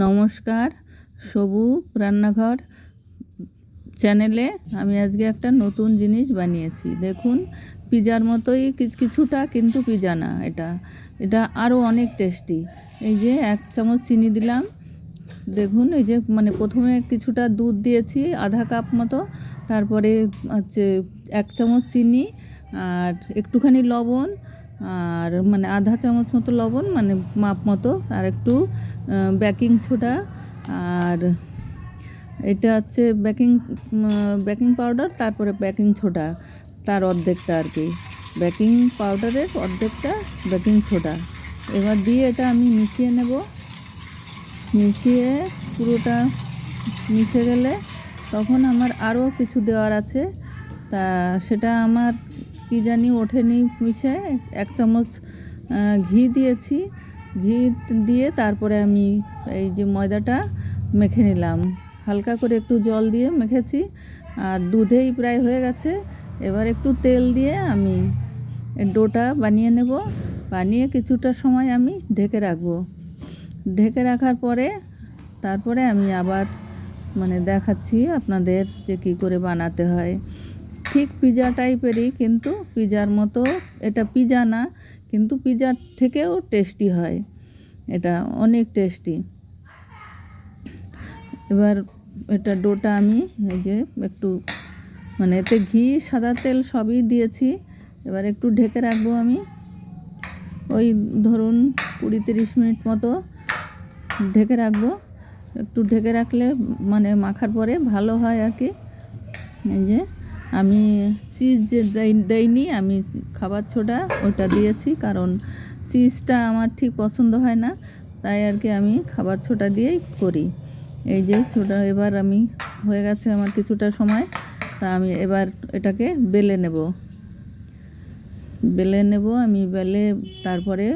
নমস্কার, সবু রান্নাঘর চ্যানেলে আমি আজকে একটা নতুন জিনিস বানিয়েছি। দেখুন, পিজার মতোই কিছুটা, কিন্তু পিজা না। এটা আরও অনেক টেস্টি। এই যে 1 চামচ চিনি দিলাম। দেখুন, এই যে প্রথমে কিছুটা দুধ দিয়েছি, আধা কাপ মতো। তারপরে হচ্ছে 1 চামচ চিনি আর একটুখানি লবণ, আর আধা চামচ মতো লবণ, মাপ মতো, আর একটু বেকিং সোডা, আর এটা হচ্ছে বেকিং পাউডার, তারপরে বেকিং সোডা তার অর্ধেকটা আর কি, বেকিং পাউডারের অর্ধেকটা বেকিং সোডা। এবার দিয়ে এটা আমি মিশিয়ে নেব। মিশিয়ে পুরোটা মিশে গেলে তখন আমার আরও কিছু দেওয়ার আছে, তা সেটা আমার কি জানি ওঠেনি মিশে। 1 চামচ ঘি দিয়েছি। ঘি দিয়ে তারপরে আমি এই যে ময়দাটা মেখে নিলাম। হালকা করে একটু জল দিয়ে মেখেছি, আর দুধেই প্রায় হয়ে গেছে। এবার একটু তেল দিয়ে আমি ডোটা বানিয়ে নেব। বানিয়ে কিছুটা সময় আমি ঢেকে রাখবো। ঢেকে রাখার পরে তারপরে আমি আবার দেখাচ্ছি আপনাদের যে কী করে বানাতে হয়। ঠিক পিজা টাইপেরই, কিন্তু পিজার মতো এটা পিজা না, কিন্তু পিজার থেকেও টেস্টি হয়। এটা অনেক টেস্টি। এবার এটা ডোটা আমি এই যে একটু এতে ঘি, সাদা তেল সবই দিয়েছি। এবার একটু ঢেকে রাখবো আমি, ওই ধরুন 20-30 মিনিট মতো ঢেকে রাখবো। একটু ঢেকে রাখলে মাখার পরে ভালো হয় আর কি। এই যে আমি চিজ যে দেইনি, আমি খাবার সোডা ওটা দিয়েছি, কারণ চিজটা আমার ঠিক পছন্দ হয় না, তাই আর কি আমি খাবার সোডা দিয়েই করি। এই যে সোডা এবার আমি হয়ে গেছে আমার কিছুটা সময়, তা আমি এবার এটাকে বেলে নেব। আমি বেলে তারপরে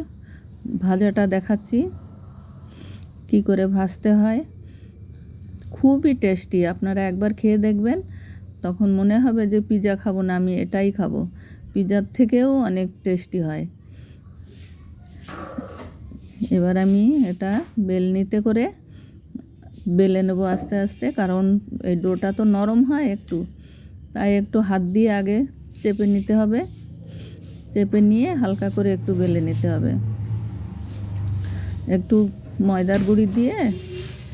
ভাজাটা দেখাচ্ছি কি করে ভাজতে হয়। খুবই টেস্টি, আপনারা একবার খেয়ে দেখবেন, তখন মনে হবে যে পিজা খাবো না, আমি এটাই খাবো। পিজার থেকেও অনেক টেস্টি হয়। এবার আমি এটা বেলনিতে করে বেলে নেবো আস্তে আস্তে, কারণ এই ডোটা তো নরম হয় একটু, তাই একটু হাত দিয়ে আগে চেপে নিতে হবে। চেপে নিয়ে হালকা করে একটু বেলে নিতে হবে। একটু ময়দার গুঁড়ি দিয়ে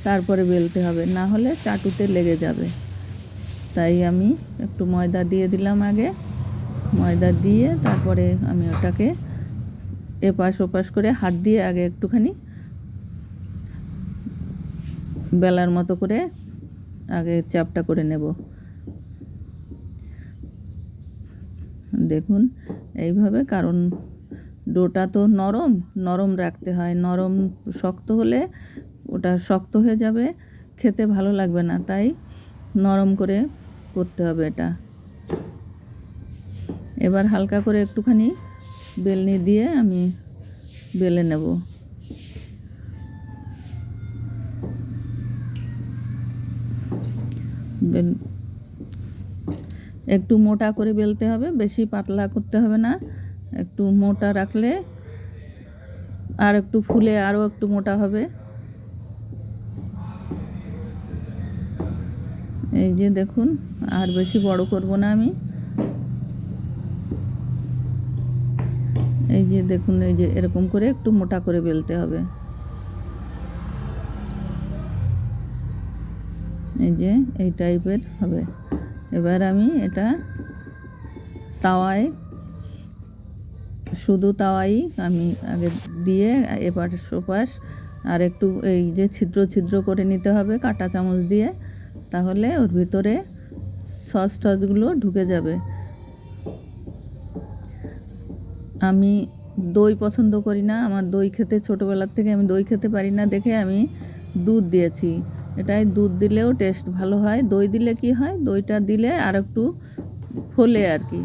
তারপরে বেলতে হবে, না হলে চাটুতে লেগে যাবে। তাই আমি একটু ময়দা দিয়ে দিলাম আগে। ময়দা দিয়ে তারপরে আমি ওটাকে এপাশ ওপাশ করে হাত দিয়ে আগে একটুখানি বেলার মতো করে আগে চাপটা করে নেব। দেখুন এইভাবে, কারণ ডোটা তো নরম রাখতে হয়। শক্ত হলে ওটা শক্ত হয়ে যাবে, খেতে ভালো লাগবে না, তাই নরম করে করতে হবে এটা। এবার হালকা করে একটুখানি বেলনি দিয়ে আমি বেলে নেব। একটু মোটা করে বেলতে হবে, বেশি পাতলা করতে হবে না। একটু মোটা রাখলে আর একটু ফুলে আরও একটু মোটা হবে। এই যে দেখুন, আর বেশি বড় করব না আমি। এই যে দেখুন, এই যে এরকম করে একটু মোটা করে বেলতে হবে। এই যে এই টাইপের হবে। এবার আমি এটা শুধু তাওয়াই আমি আগে দিয়ে এপাশ ওপাশ আর একটু এই যে ছিদ্র করে নিতে হবে কাঁটা চামচ দিয়ে, তাহলে ওর ভিতরে সস টসগুলো ঢুকে যাবে। আমি দই পছন্দ করি না, আমার দই খেতে ছোটোবেলার থেকে আমি দই খেতে পারি না দেখে আমি দুধ দিয়েছি। এটাই দুধ দিলেও টেস্ট ভালো হয়। দই দিলে কি হয়, দইটা দিলে আর একটু ফোলে আর কি,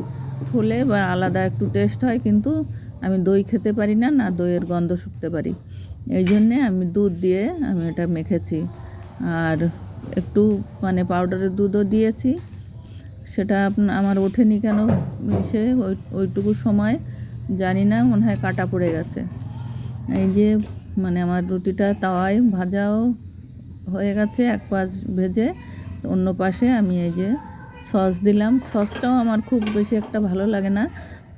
ফোলে বা আলাদা একটু টেস্ট হয়, কিন্তু আমি দই খেতে পারি না, না দইয়ের গন্ধ শুকতে পারি। এই জন্যে আমি দুধ দিয়ে আমি এটা মেখেছি। আর একটু পাউডারের দুধও দিয়েছি। সেটা আমার ওঠেনি কেন মিশে, ওইটুকু সময় জানি না, মনে হয় কাটা পড়ে গেছে। এই যে আমার রুটিটা তাওয়ায় ভাজাও হয়ে গেছে এক পাশ ভেজে, অন্য পাশে আমি এই যে সস দিলাম। সসটাও আমার খুব বেশি একটা ভালো লাগে না,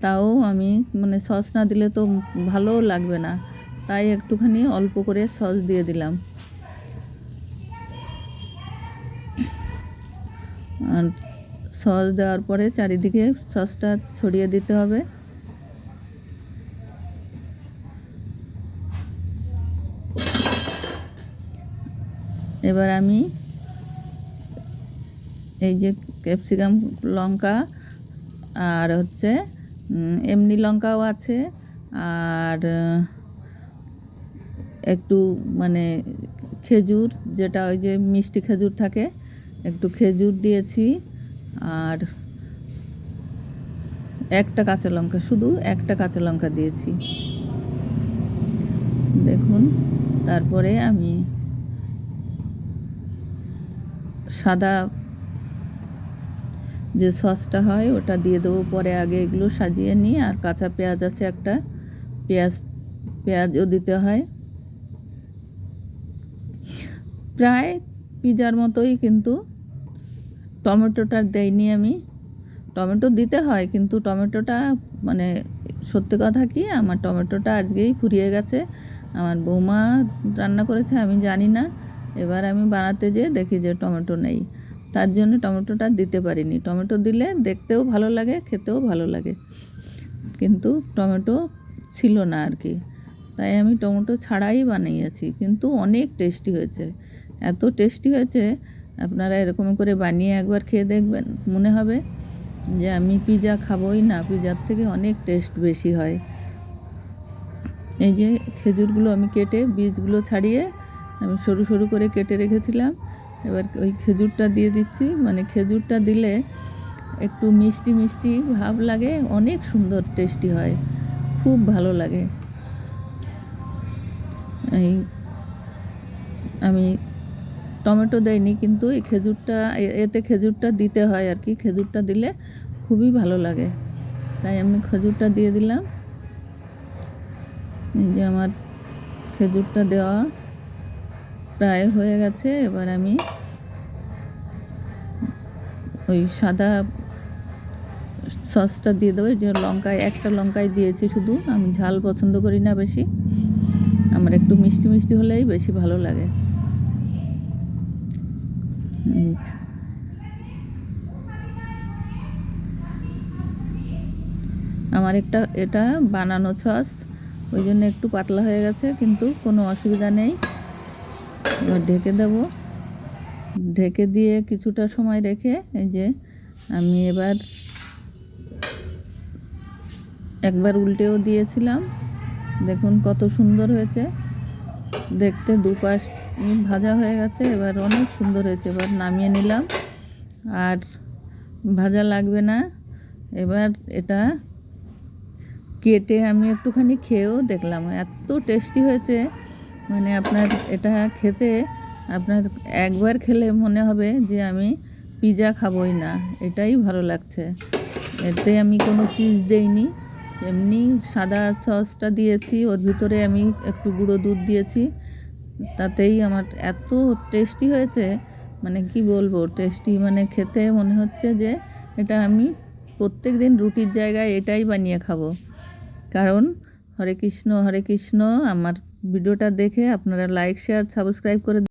তাও আমি মানে সস না দিলে তো ভালোও লাগবে না, তাই একটুখানি অল্প করে সস দিয়ে দিলাম। আর সস দেওয়ার পরে চারিদিকে সসটা ছড়িয়ে দিতে হবে। এবার আমি এই যে ক্যাপসিকাম লঙ্কা আর হচ্ছে এমনি লঙ্কাও আছে, আর একটু মানে খেজুর, যেটা ওই যে মিষ্টি খেজুর থাকে, একটু খেজুর দিয়েছি, আর একটা কাঁচা লঙ্কা, শুধু একটা কাঁচা লঙ্কা দিয়েছি দেখুন। তারপরে আমি সাদা যে সসটা হয় ওটা দিয়ে দেবো পরে, আগে এগুলো সাজিয়ে নিই। আর কাঁচা পেঁয়াজ আছে একটা, পেঁয়াজও দিতে হয়। প্রায় পিজার মতোই, কিন্তু টমেটোটা দেইনি আমি। টমেটো দিতে হয়, কিন্তু টমেটোটা মানে সত্যি কথা কি, আমার টমেটোটা আজকেই ফুরিয়ে গেছে। আমার বৌমা রান্না করেছে, আমি জানি না। এবার আমি বানাতে যেয়ে দেখি যে টমেটো নেই, তার জন্য টমেটোটা দিতে পারিনি। টমেটো দিলে দেখতেও ভালো লাগে, খেতেও ভালো লাগে, কিন্তু টমেটো ছিল না আর কি, তাই আমি টমেটো ছাড়াই বানিয়েছি, কিন্তু অনেক টেস্টি হয়েছে। এত টেস্টি হয়েছে, আপনারা এরকম করে বানিয়ে একবার খেয়ে দেখবেন, মনে হবে যে আমি পিজা খাবোই না, পিজার থেকে অনেক টেস্ট বেশি হয়। এই যে খেজুরগুলো আমি কেটে বীজগুলো ছাড়িয়ে আমি সরু সরু করে কেটে রেখেছিলাম, এবার ওই খেজুরটা দিয়ে দিচ্ছি। মানে খেজুরটা দিলে একটু মিষ্টি মিষ্টি ভাব লাগে, অনেক সুন্দর টেস্টি হয়, খুব ভালো লাগে। এই আমি টমেটো দেইনি, কিন্তু এই খেজুরটা, এতে খেজুরটা দিতে হয় আর কি, খেজুরটা দিলে খুবই ভালো লাগে, তাই আমি খেজুরটা দিয়ে দিলাম। এই যে আমার খেজুরটা দেওয়া প্রায় হয়ে গেছে। এবার আমি ওই সাদা সসটা দিয়ে দেবো। যে লঙ্কায়, একটা লঙ্কায় দিয়েছি শুধু, আমি ঝাল পছন্দ করি না বেশি, আমার একটু মিষ্টি মিষ্টি হলেই বেশি ভালো লাগে। আমার এটা বানানো সস, ওই জন্য একটু পাতলা হয়ে গেছে, কিন্তু কোনো অসুবিধা নেই। এবার ঢেকে দেব, ঢেকে দিয়ে কিছুটা সময় রেখে এই যে আমি এবার একবার উল্টেও দিয়েছিলাম, দেখুন কত সুন্দর হয়েছে দেখতে, দুপাশ ভাজা হয়ে গেছে, এবার অনেক সুন্দর হয়েছে। এবার নামিয়ে নিলাম, আর ভাজা লাগবে না। এবার এটা কেটে আমি একটুখানি খেয়েও দেখলাম, এত টেস্টি হয়েছে, মানে আপনার এটা খেতে, আপনার একবার খেলে মনে হবে যে আমি পিজা খাবোই না, এটাই ভালো লাগছে। এতে আমি কোনো চিজ দেইনি, এমনি সাদা সসটা দিয়েছি, ওর ভিতরে আমি একটু গুঁড়ো দুধ দিয়েছি, তাতেই আমার এত টেস্টি হয়েছে, মানে কি বলবো টেস্টি, মানে খেতে মনে হচ্ছে যে এটা আমি প্রত্যেক দিন রুটির জায়গায় এটাই বানিয়ে খাবো। কারণ হরে কৃষ্ণ হরে কৃষ্ণ, আমার ভিডিওটা দেখে আপনারা লাইক শেয়ার সাবস্ক্রাইব করে